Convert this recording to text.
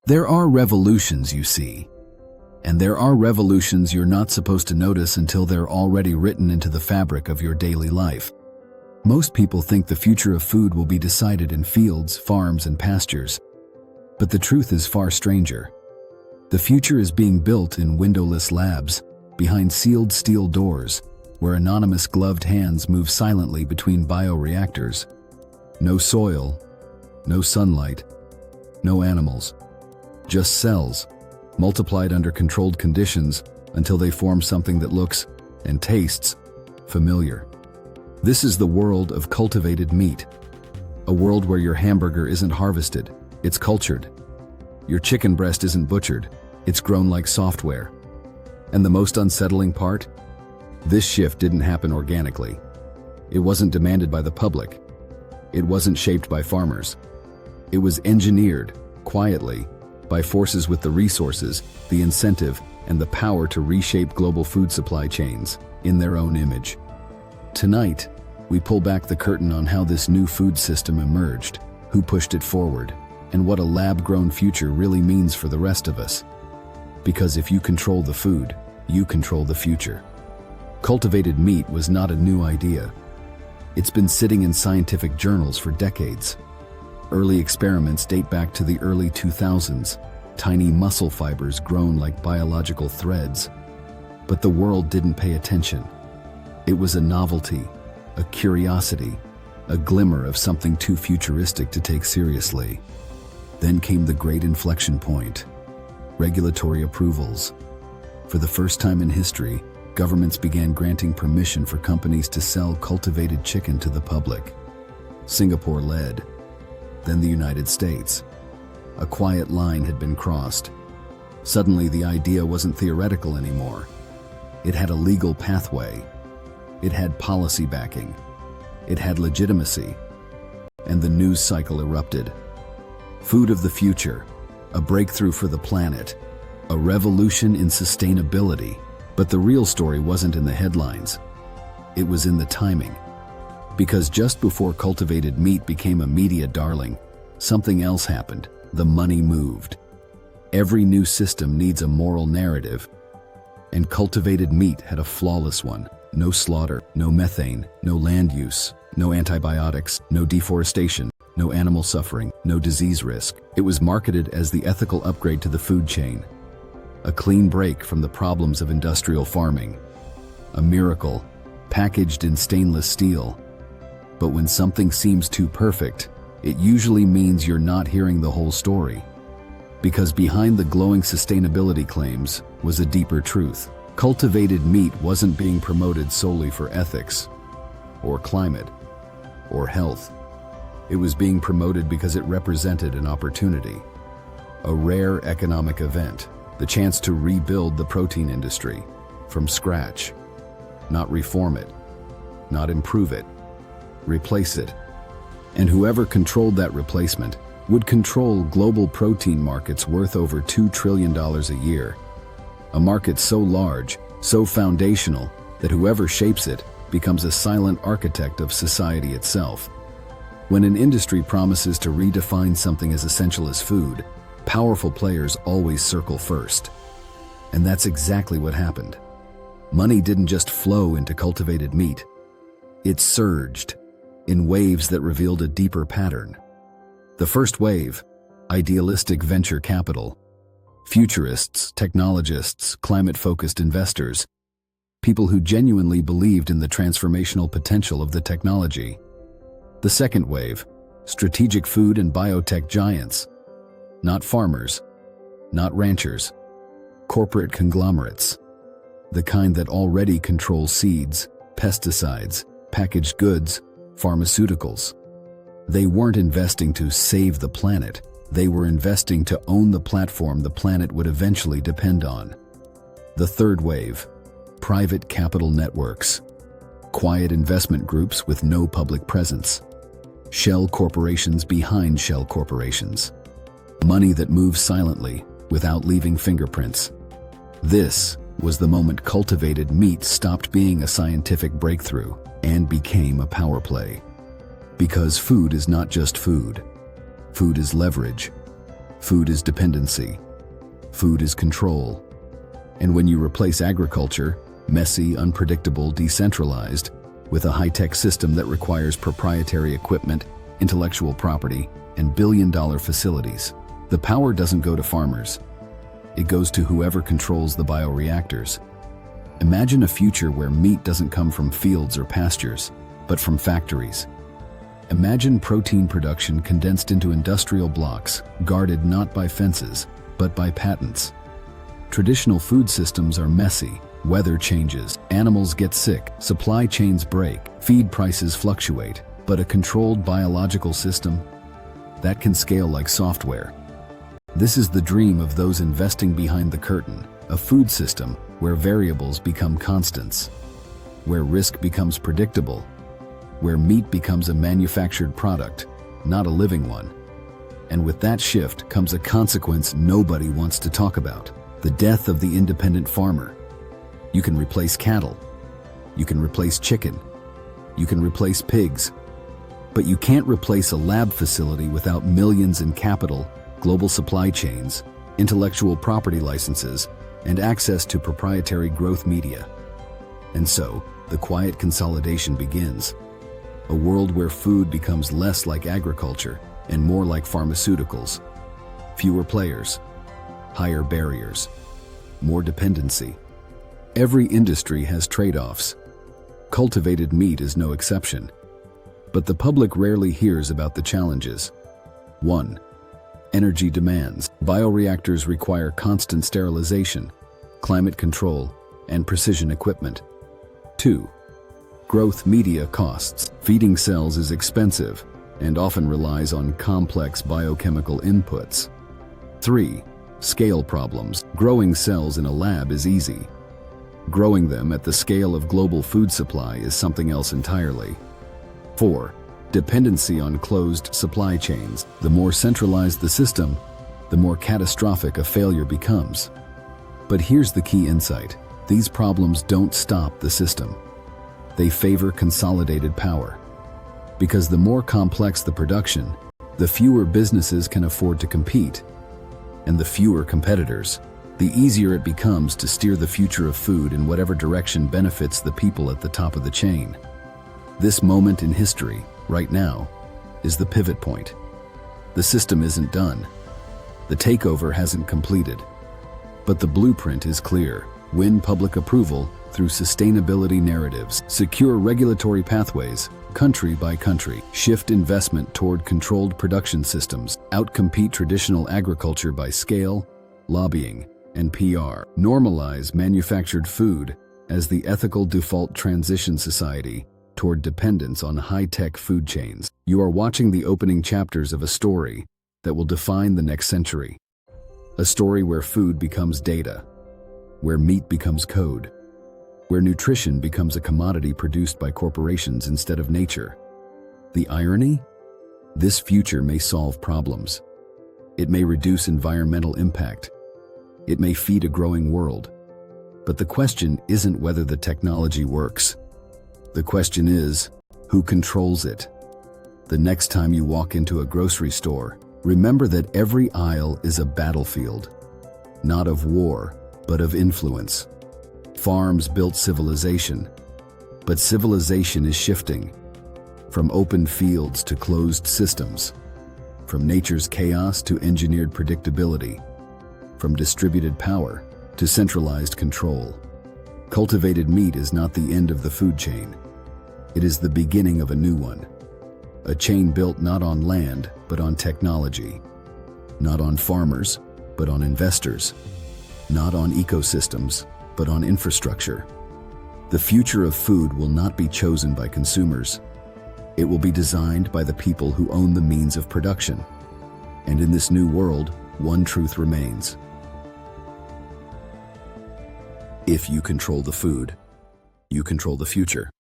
There are revolutions, you see. And there are revolutions you're not supposed to notice until they're already written into the fabric of your daily life. Most people think the future of food will be decided in fields, farms, and pastures. But the truth is far stranger. The future is being built in windowless labs, behind sealed steel doors, where anonymous gloved hands move silently between bioreactors. No soil, no sunlight, no animals. Just cells, multiplied under controlled conditions until they form something that looks and tastes familiar. This is the world of cultivated meat. A world where your hamburger isn't harvested, it's cultured. Your chicken breast isn't butchered, it's grown like software. And the most unsettling part? This shift didn't happen organically. It wasn't demanded by the public. It wasn't shaped by farmers. It was engineered, quietly, by forces with the resources, the incentive, and the power to reshape global food supply chains in their own image. Tonight, we pull back the curtain on how this new food system emerged, who pushed it forward, and what a lab-grown future really means for the rest of us. Because if you control the food, you control the future. Cultivated meat was not a new idea. It's been sitting in scientific journals for decades. Early experiments date back to the early 2000s, tiny muscle fibers grown like biological threads. But the world didn't pay attention. It was a novelty, a curiosity, a glimmer of something too futuristic to take seriously. Then came the great inflection point: regulatory approvals. For the first time in history, governments began granting permission for companies to sell cultivated chicken to the public. Singapore led, then the United States. A quiet line had been crossed. Suddenly, the idea wasn't theoretical anymore. It had a legal pathway. It had policy backing. It had legitimacy. And the news cycle erupted. Food of the future, a breakthrough for the planet, a revolution in sustainability. But the real story wasn't in the headlines. It was in the timing. Because just before cultivated meat became a media darling, something else happened. The money moved. Every new system needs a moral narrative, and cultivated meat had a flawless one. No slaughter, no methane, no land use, no antibiotics, no deforestation, no animal suffering, no disease risk. It was marketed as the ethical upgrade to the food chain, a clean break from the problems of industrial farming, a miracle packaged in stainless steel. But when something seems too perfect, it usually means you're not hearing the whole story. Because behind the glowing sustainability claims was a deeper truth. Cultivated meat wasn't being promoted solely for ethics, or climate, or health. It was being promoted because it represented an opportunity, a rare economic event, the chance to rebuild the protein industry from scratch, not reform it, not improve it, replace it. And whoever controlled that replacement would control global protein markets worth over $2 trillion a year. A market so large, so foundational, that whoever shapes it becomes a silent architect of society itself. When an industry promises to redefine something as essential as food, powerful players always circle first. And that's exactly what happened. Money didn't just flow into cultivated meat. It surged in waves that revealed a deeper pattern. The first wave, idealistic venture capital, futurists, technologists, climate-focused investors, people who genuinely believed in the transformational potential of the technology. The second wave, strategic food and biotech giants, not farmers, not ranchers, corporate conglomerates, the kind that already control seeds, pesticides, packaged goods, pharmaceuticals. They weren't investing to save the planet. They were investing to own the platform the planet would eventually depend on. The third wave, private capital networks, quiet investment groups with no public presence, shell corporations behind shell corporations, money that moves silently without leaving fingerprints. This was the moment cultivated meat stopped being a scientific breakthrough and became a power play. Because food is not just food. Food is leverage. Food is dependency. Food is control. And when you replace agriculture, messy, unpredictable, decentralized, with a high-tech system that requires proprietary equipment, intellectual property, and billion-dollar facilities, the power doesn't go to farmers. It goes to whoever controls the bioreactors. Imagine a future where meat doesn't come from fields or pastures, but from factories. Imagine protein production condensed into industrial blocks, guarded not by fences, but by patents. Traditional food systems are messy. Weather changes, animals get sick, supply chains break, feed prices fluctuate. But a controlled biological system, that can scale like software. This is the dream of those investing behind the curtain, a food system where variables become constants, where risk becomes predictable, where meat becomes a manufactured product, not a living one. And with that shift comes a consequence nobody wants to talk about: the death of the independent farmer. You can replace cattle, you can replace chicken, you can replace pigs, but you can't replace a lab facility without millions in capital, global supply chains, intellectual property licenses, and access to proprietary growth media. And so, the quiet consolidation begins. A world where food becomes less like agriculture and more like pharmaceuticals. Fewer players, higher barriers, more dependency. Every industry has trade-offs. Cultivated meat is no exception. But the public rarely hears about the challenges. 1. Energy demands. Bioreactors require constant sterilization, climate control, and precision equipment. 2. Growth media costs. Feeding cells is expensive and often relies on complex biochemical inputs. 3. Scale problems. Growing cells in a lab is easy. Growing them at the scale of global food supply is something else entirely. 4. Dependency on closed supply chains. The more centralized the system, the more catastrophic a failure becomes. But here's the key insight. These problems don't stop the system. They favor consolidated power. Because the more complex the production, the fewer businesses can afford to compete. And the fewer competitors, the easier it becomes to steer the future of food in whatever direction benefits the people at the top of the chain. This moment in history, right now, is the pivot point. The system isn't done. The takeover hasn't completed. But the blueprint is clear. Win public approval through sustainability narratives, secure regulatory pathways, country by country, shift investment toward controlled production systems, outcompete traditional agriculture by scale, lobbying, and PR, normalize manufactured food as the ethical default transition society toward dependence on high-tech food chains. You are watching the opening chapters of a story that will define the next century. A story where food becomes data, where meat becomes code, where nutrition becomes a commodity produced by corporations instead of nature. The irony? This future may solve problems. It may reduce environmental impact. It may feed a growing world. But the question isn't whether the technology works. The question is, who controls it? The next time you walk into a grocery store, remember that every aisle is a battlefield, not of war, but of influence. Farms built civilization, but civilization is shifting. From open fields to closed systems, from nature's chaos to engineered predictability, from distributed power to centralized control. Cultivated meat is not the end of the food chain. It is the beginning of a new one. A chain built not on land, but on technology. Not on farmers, but on investors. Not on ecosystems, but on infrastructure. The future of food will not be chosen by consumers. It will be designed by the people who own the means of production. And in this new world, one truth remains. If you control the food, you control the future.